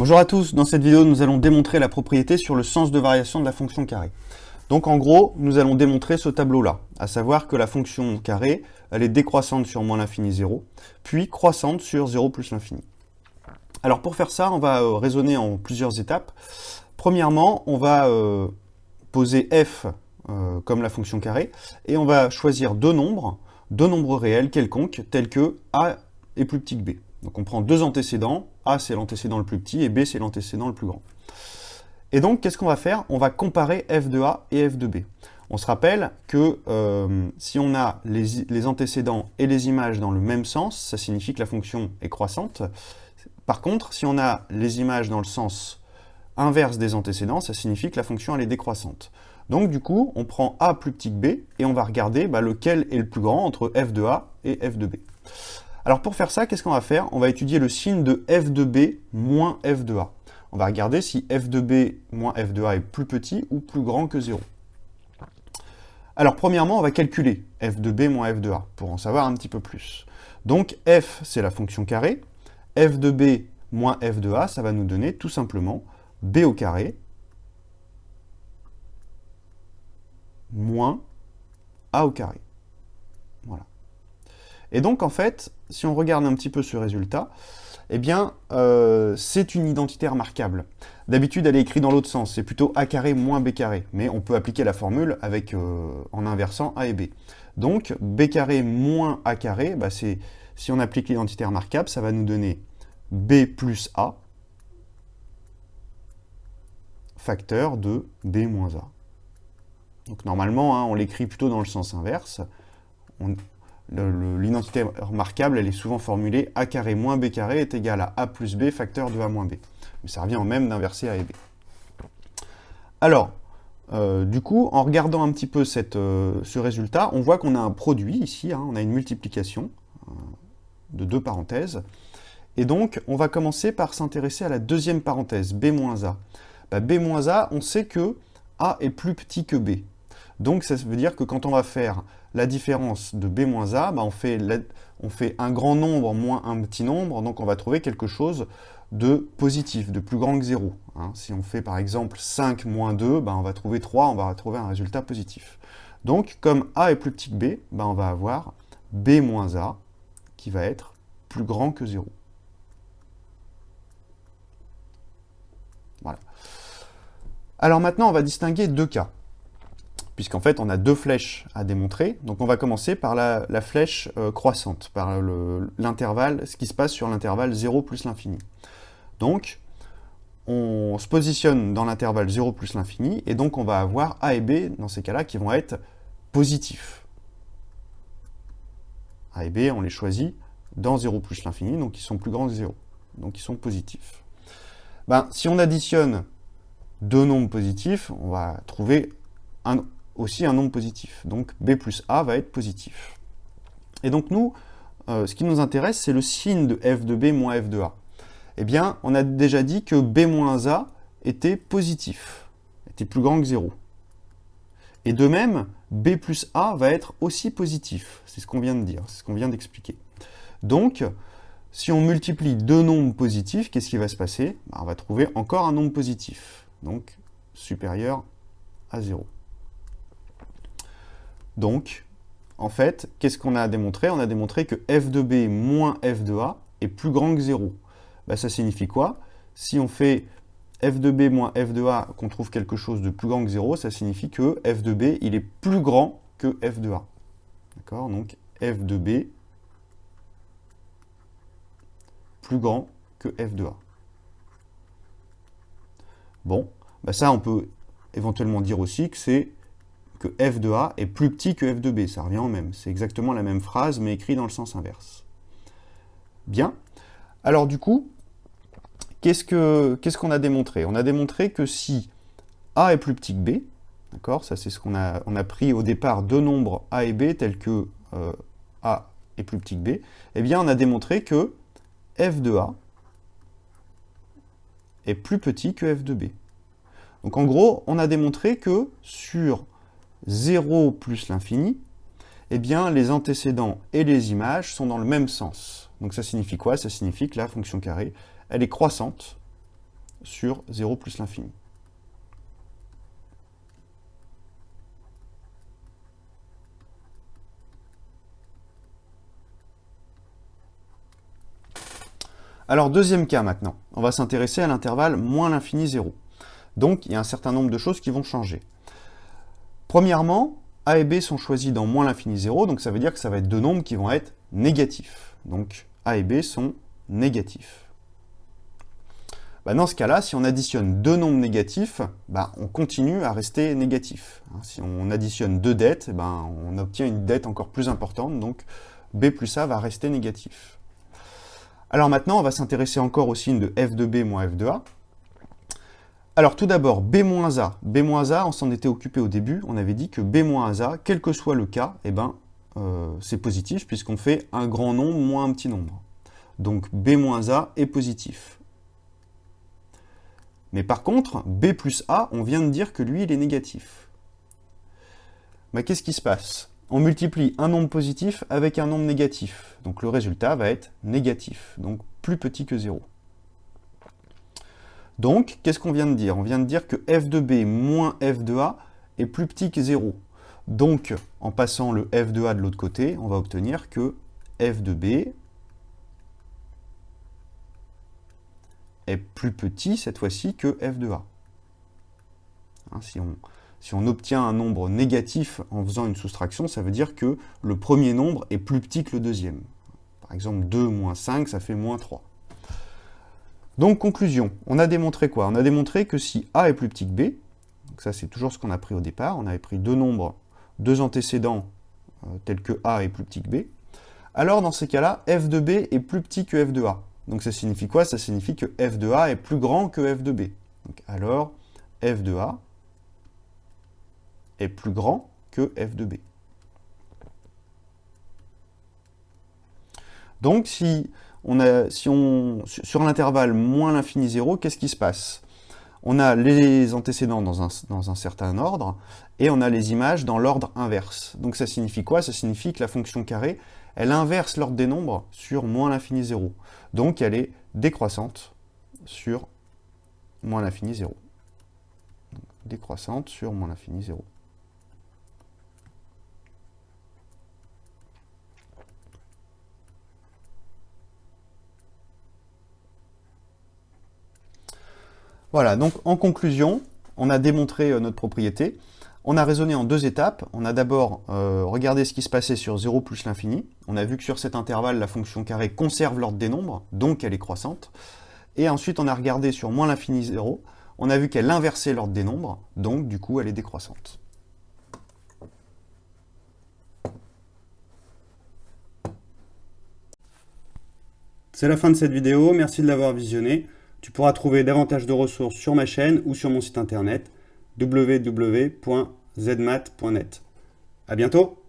Bonjour à tous, dans cette vidéo nous allons démontrer la propriété sur le sens de variation de la fonction carré. Donc en gros, nous allons démontrer ce tableau-là, à savoir que la fonction carré, elle est décroissante sur moins l'infini 0, puis croissante sur 0 plus l'infini. Alors pour faire ça, on va raisonner en plusieurs étapes. Premièrement, on va poser f comme la fonction carré, et on va choisir deux nombres réels quelconques, tels que a est plus petit que b. Donc on prend deux antécédents, a c'est l'antécédent le plus petit, et b c'est l'antécédent le plus grand. Et donc qu'est-ce qu'on va faire? On va comparer f de a et f de b. On se rappelle que si on a les antécédents et les images dans le même sens, ça signifie que la fonction est croissante. Par contre, si on a les images dans le sens inverse des antécédents, ça signifie que la fonction elle est décroissante. Donc du coup, on prend a plus petit que b, et on va regarder lequel est le plus grand entre f de a et f de b. Alors pour faire ça, qu'est-ce qu'on va faire? On va étudier le signe de f de b moins f de a. On va regarder si f de b moins f de a est plus petit ou plus grand que 0. Alors premièrement, on va calculer f de b moins f de a, pour en savoir un petit peu plus. Donc f, c'est la fonction carré. F de b moins f de a, ça va nous donner tout simplement b au carré moins a au carré. Voilà. Et donc, en fait, si on regarde un petit peu ce résultat, eh bien, c'est une identité remarquable. D'habitude, elle est écrite dans l'autre sens, c'est plutôt a carré moins b carré, mais on peut appliquer la formule avec, en inversant a et b. Donc, b carré moins a carré, si on applique l'identité remarquable, ça va nous donner b plus a, facteur de b moins a. Donc normalement, on l'écrit plutôt dans le sens inverse. L'identité remarquable, elle est souvent formulée a carré moins b carré est égal à a plus b facteur de a moins b. Mais ça revient au même d'inverser a et b. Alors, du coup, en regardant un petit peu ce résultat, on voit qu'on a un produit ici, on a une multiplication de deux parenthèses. Et donc, on va commencer par s'intéresser à la deuxième parenthèse, b moins a. B moins a, on sait que a est plus petit que b. Donc ça veut dire que quand on va faire la différence de b moins a, on fait un grand nombre moins un petit nombre, donc on va trouver quelque chose de positif, de plus grand que 0. Si on fait par exemple 5 moins 2, on va trouver 3, on va trouver un résultat positif. Donc comme a est plus petit que b, on va avoir b moins a qui va être plus grand que 0. Voilà. Alors maintenant, on va distinguer deux cas, puisqu'en fait, on a deux flèches à démontrer. Donc on va commencer par la flèche croissante, par l'intervalle, ce qui se passe sur l'intervalle 0 plus l'infini. Donc, on se positionne dans l'intervalle 0 plus l'infini, et donc on va avoir a et b, dans ces cas-là, qui vont être positifs. A et b, on les choisit dans 0 plus l'infini, donc ils sont plus grands que 0. Donc ils sont positifs. Si on additionne deux nombres positifs, on va trouver aussi un nombre positif. Donc b plus a va être positif. Et donc nous, ce qui nous intéresse, c'est le signe de f de b moins f de a. Eh bien, on a déjà dit que b moins a était positif, était plus grand que 0. Et de même, b plus a va être aussi positif. C'est ce qu'on vient de dire, c'est ce qu'on vient d'expliquer. Donc, si on multiplie deux nombres positifs, qu'est-ce qui va se passer? On va trouver encore un nombre positif, donc supérieur à 0. Donc, en fait, qu'est-ce qu'on a démontré? On a démontré que f de b moins f de a est plus grand que 0. Ça signifie quoi? Si on fait f de b moins f de a, qu'on trouve quelque chose de plus grand que 0, ça signifie que f de b, il est plus grand que f de a. D'accord? Donc, f de b plus grand que f de a. Bon, ça, on peut éventuellement dire aussi que f de a est plus petit que f de b. Ça revient au même. C'est exactement la même phrase, mais écrit dans le sens inverse. Bien. Alors du coup, qu'est-ce qu'on a démontré? On a démontré que si a est plus petit que b, d'accord, ça c'est ce qu'on a pris au départ deux nombres a et b tels que a est plus petit que b, eh bien on a démontré que f de a est plus petit que f de b. Donc en gros, on a démontré que sur 0 plus l'infini, eh bien les antécédents et les images sont dans le même sens. Donc ça signifie quoi? Ça signifie que la fonction carré, elle est croissante sur 0 plus l'infini. Alors, deuxième cas maintenant. On va s'intéresser à l'intervalle moins l'infini 0. Donc, il y a un certain nombre de choses qui vont changer. Premièrement, A et B sont choisis dans moins l'infini 0, donc ça veut dire que ça va être deux nombres qui vont être négatifs. Donc, A et B sont négatifs. Dans ce cas-là, si on additionne deux nombres négatifs, on continue à rester négatif. Si on additionne deux dettes, on obtient une dette encore plus importante, donc B plus A va rester négatif. Alors maintenant, on va s'intéresser encore au signe de f de B moins f de A. Alors tout d'abord, B moins A. B moins A, on s'en était occupé au début, on avait dit que B moins A, quel que soit le cas, c'est positif puisqu'on fait un grand nombre moins un petit nombre. Donc B moins A est positif. Mais par contre, B plus A, on vient de dire que lui, il est négatif. Qu'est-ce qui se passe? On multiplie un nombre positif avec un nombre négatif. Donc le résultat va être négatif, donc plus petit que 0. Donc, qu'est-ce qu'on vient de dire? On vient de dire que f de B moins f de A est plus petit que 0. Donc, en passant le f de A de l'autre côté, on va obtenir que f de B est plus petit, cette fois-ci, que f de A. Si on obtient un nombre négatif en faisant une soustraction, ça veut dire que le premier nombre est plus petit que le deuxième. Par exemple, 2 moins 5, ça fait moins 3. Donc, conclusion, on a démontré quoi? On a démontré que si A est plus petit que B, donc ça c'est toujours ce qu'on a pris au départ, on avait pris deux nombres, deux antécédents tels que A est plus petit que B, alors dans ces cas-là, f de B est plus petit que f de A. Donc ça signifie quoi? Ça signifie que f de A est plus grand que f de B. Donc, alors, f de A est plus grand que f de B. Donc, sur l'intervalle moins l'infini 0, qu'est-ce qui se passe? On a les antécédents dans un certain ordre, et on a les images dans l'ordre inverse. Donc ça signifie quoi? Ça signifie que la fonction carré, elle inverse l'ordre des nombres sur moins l'infini 0. Donc elle est décroissante sur moins l'infini 0. Donc, décroissante sur moins l'infini 0. Voilà, donc en conclusion, on a démontré notre propriété. On a raisonné en deux étapes. On a d'abord regardé ce qui se passait sur 0 plus l'infini. On a vu que sur cet intervalle, la fonction carré conserve l'ordre des nombres, donc elle est croissante. Et ensuite, on a regardé sur moins l'infini 0. On a vu qu'elle inversait l'ordre des nombres, donc du coup, elle est décroissante. C'est la fin de cette vidéo, merci de l'avoir visionnée. Tu pourras trouver davantage de ressources sur ma chaîne ou sur mon site internet www.zmat.net. À bientôt!